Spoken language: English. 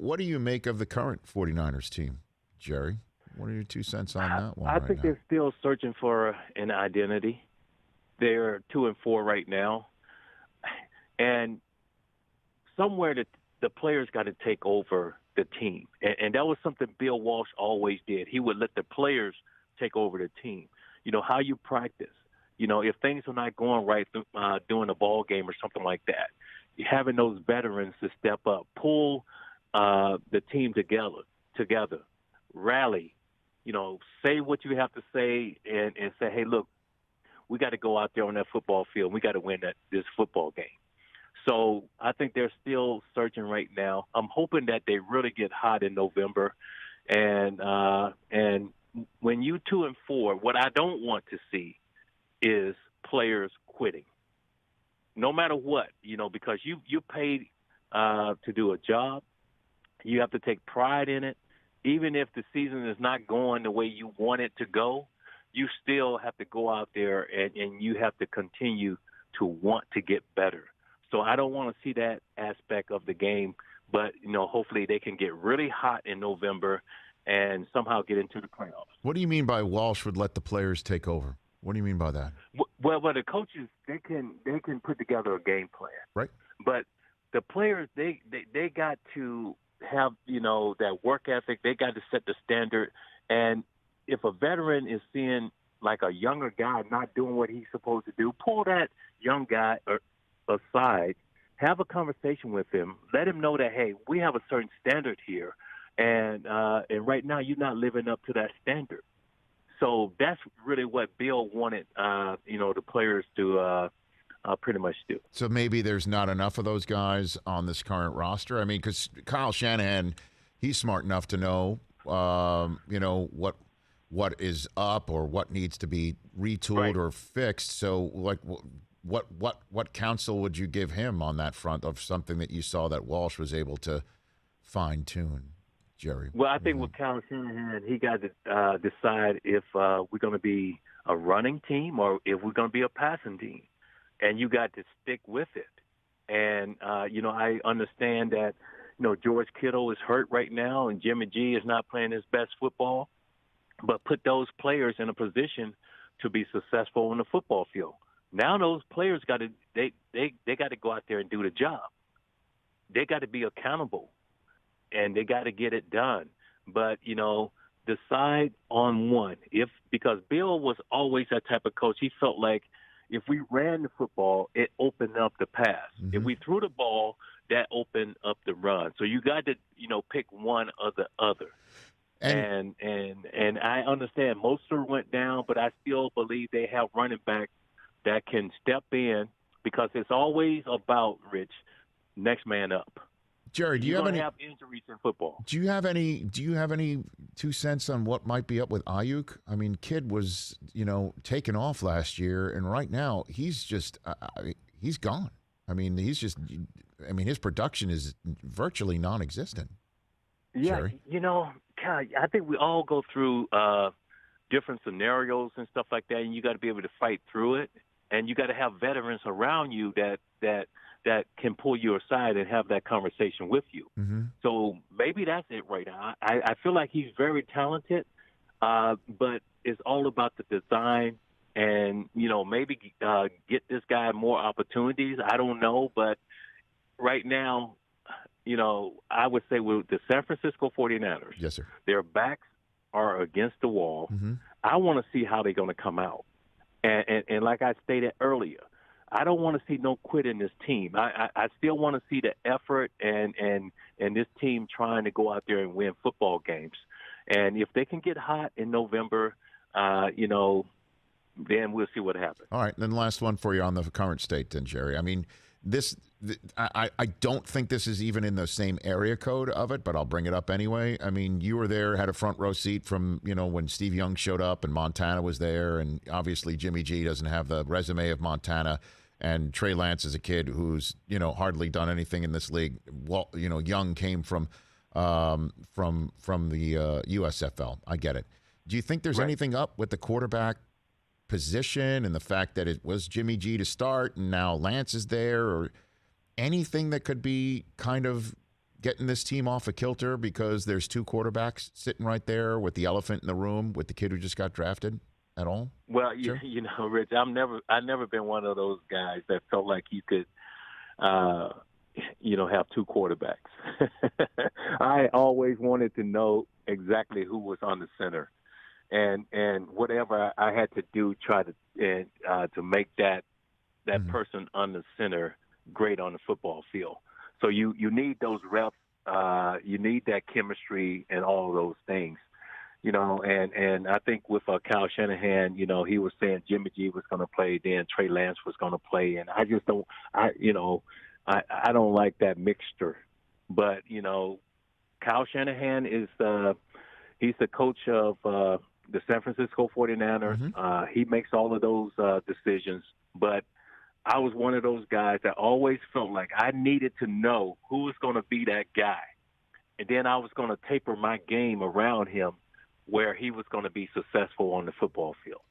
what do you make of the current 49ers team, Jerry? What are your 2 cents on that one I right think now? they're still searching for an identity. They're 2-4 right now, and somewhere the players got to take over the team, and that was something Bill Walsh always did. He would let the players take over the team. You know, how you practice. You know, if things are not going right during a ball game or something like that, having those veterans to step up, pull the team together, rally. You know, say what you have to say and say, hey, look, we got to go out there on that football field. We got to win this football game. So I think they're still searching right now. I'm hoping that they really get hot in November. And when you 2-4, what I don't want to see is players quitting. No matter what, you know, because you paid to do a job. You have to take pride in it. Even if the season is not going the way you want it to go, you still have to go out there and you have to continue to want to get better. So I don't want to see that aspect of the game, but, you know, hopefully they can get really hot in November and somehow get into the playoffs. What do you mean by Walsh would let the players take over? What do you mean by that? Well, the coaches, they can put together a game plan. Right. But the players, they got to have, you know, that work ethic. They got to set the standard. And if a veteran is seeing like a younger guy not doing what he's supposed to do, pull that young guy aside, have a conversation with him, let him know that, hey, we have a certain standard here, and right now you're not living up to that standard. So that's really what Bill wanted, you know, the players to pretty much do. So maybe there's not enough of those guys on this current roster. I mean, because Kyle Shanahan, he's smart enough to know, you know, what is up or what needs to be retooled Right. or fixed. So, like, what counsel would you give him on that front of something that you saw that Walsh was able to fine tune, Jerry? Well, I think with Kyle Shanahan, he got to decide if we're going to be a running team or if we're going to be a passing team. And you got to stick with it. And, you know, I understand that, you know, George Kittle is hurt right now and Jimmy G is not playing his best football. But put those players in a position to be successful on the football field. Now those players got to they got to go out there and do the job. They got to be accountable, and they got to get it done. But, you know, decide on one. Because Bill was always that type of coach. He felt like if we ran the football, it opened up the pass. Mm-hmm. If we threw the ball, that opened up the run. So you got to, you know, pick one or the other. And I understand Mostert went down, but I still believe they have running backs that can step in because it's always about, Rich, next man up. Jerry, do you have any injuries in football? Do you have any 2 cents on what might be up with Ayuk? I mean, kid was, you know, taken off last year, and right now he's just he's gone. I mean, his production is virtually non-existent. Yeah, Jerry? you know, God, I think we all go through different scenarios and stuff like that, and you got to be able to fight through it. And you got to have veterans around you that can pull you aside and have that conversation with you. Mm-hmm. So maybe that's it right now. I feel like he's very talented, but it's all about the design and, you know, maybe get this guy more opportunities. I don't know, but right now, you know, I would say with the San Francisco 49ers, Yes, sir. their backs are against the wall. Mm-hmm. I want to see how they're going to come out. And like I stated earlier, I don't want to see no quit in this team. I still want to see the effort and this team trying to go out there and win football games. And if they can get hot in November, you know, then we'll see what happens. All right, then last one for you on the current state, then, Jerry. I mean, I don't think this is even in the same area code of it, but I'll bring it up anyway. I mean, you were there, had a front row seat from, you know, when Steve Young showed up and Montana was there, and obviously Jimmy G doesn't have the resume of Montana, and Trey Lance is a kid who's, you know, hardly done anything in this league. Well, you know, Young came from the USFL. I get it. Do you think there's anything up with the quarterback position and the fact that it was Jimmy G to start and now Lance is there, or anything that could be kind of getting this team off a kilter because there's two quarterbacks sitting right there with the elephant in the room with the kid who just got drafted at all? Well, Sure. you know, Rich, I've never been one of those guys that felt like you could, have two quarterbacks. I always wanted to know exactly who was on the center, and whatever I had to do, try to make that person on the center great on the football field. So you need those reps, you need that chemistry and all of those things. And I think with Kyle Shanahan, he was saying Jimmy G was going to play, then Trey Lance was going to play, and I just don't, I don't like that mixture. But Kyle Shanahan is he's the coach of the San Francisco 49ers. He makes all of those decisions, but I was one of those guys that always felt like I needed to know who was going to be that guy, and then I was going to taper my game around him, where he was going to be successful on the football field.